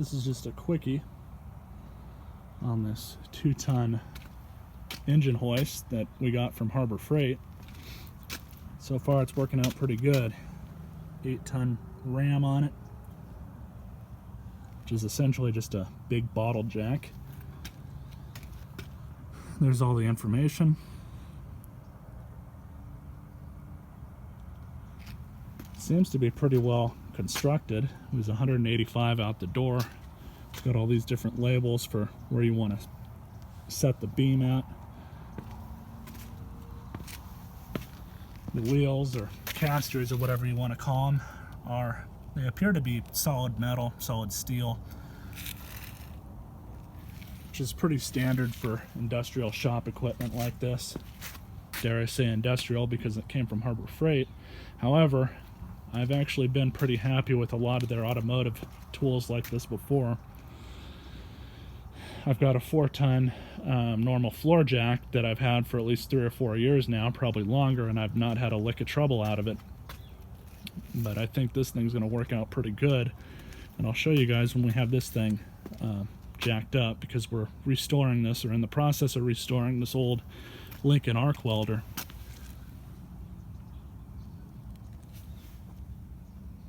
This is just a quickie on this 2-ton engine hoist that we got from Harbor Freight. So far it's working out pretty good. 8-ton ram on it, which is essentially just a big bottle jack. There's all the information. Seems to be pretty well constructed. It was 185 out the door. It's got all these different labels for where you want to set the beam at. The wheels or casters or whatever you want to call them they appear to be solid metal, solid steel, which is pretty standard for industrial shop equipment like this. Dare I say industrial, because it came from Harbor Freight. However, I've actually been pretty happy with a lot of their automotive tools like this before. I've got a 4-ton normal floor jack that I've had for at least 3 or 4 years now, probably longer, and I've not had a lick of trouble out of it. But I think this thing's going to work out pretty good, and I'll show you guys when we have this thing jacked up, because we're restoring this, or in the process of restoring this old Lincoln arc welder.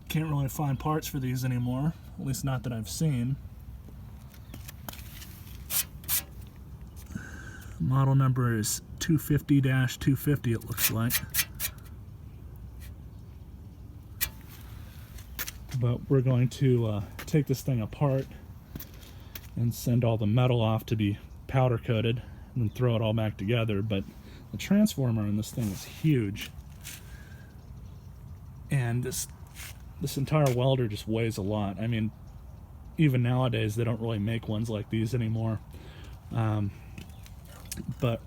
Can't really find parts for these anymore, at least not that I've seen. Model number is 250-250, it looks like. But we're going to take this thing apart and send all the metal off to be powder coated, and then throw it all back together. But the transformer in this thing is huge, and this entire welder just weighs a lot. I mean, even nowadays they don't really make ones like these anymore. But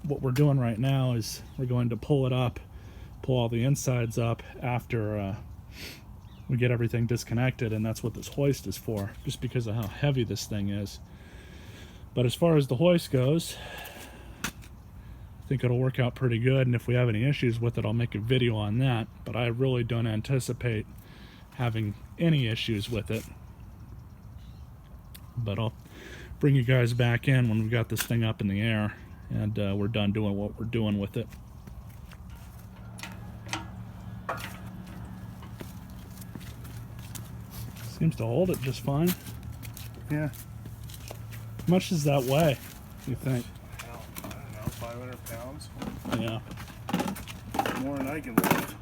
what we're doing right now is we're going to pull it up, pull all the insides up after we get everything disconnected, and that's what this hoist is for, just because of how heavy this thing is. But as far as the hoist goes, I think it'll work out pretty good, and if we have any issues with it, I'll make a video on that. But I really don't anticipate having any issues with it. But I'll bring you guys back in when we've got this thing up in the air and we're done doing what we're doing with it. Seems to hold it just fine. Yeah. How much does that weigh, you think? I don't know, 500 pounds? Yeah. More than I can lift.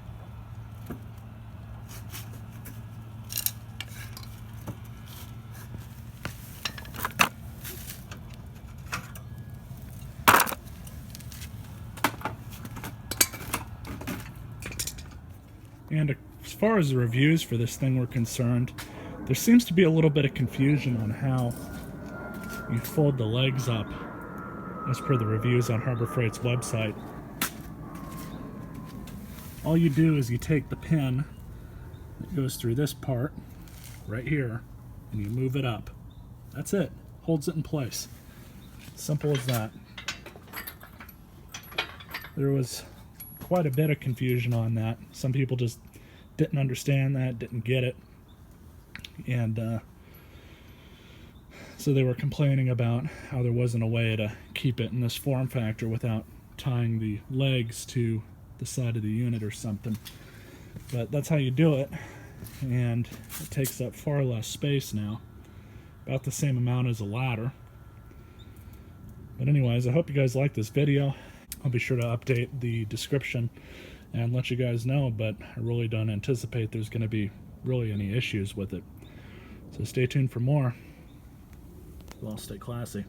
And as far as the reviews for this thing were concerned, there seems to be a little bit of confusion on how you fold the legs up as per the reviews on Harbor Freight's website. All you do is you take the pin that goes through this part right here and you move it up. That's it. Holds it in place. Simple as that. There was quite a bit of confusion on that. Some people just didn't understand that, didn't get it, and so they were complaining about how there wasn't a way to keep it in this form factor without tying the legs to the side of the unit or something. But that's how you do it, and it takes up far less space now, about the same amount as a ladder. But anyways, I hope you guys like this video. I'll be sure to update the description and let you guys know, but I really don't anticipate there's going to be really any issues with it. So stay tuned for more. Well, stay classy.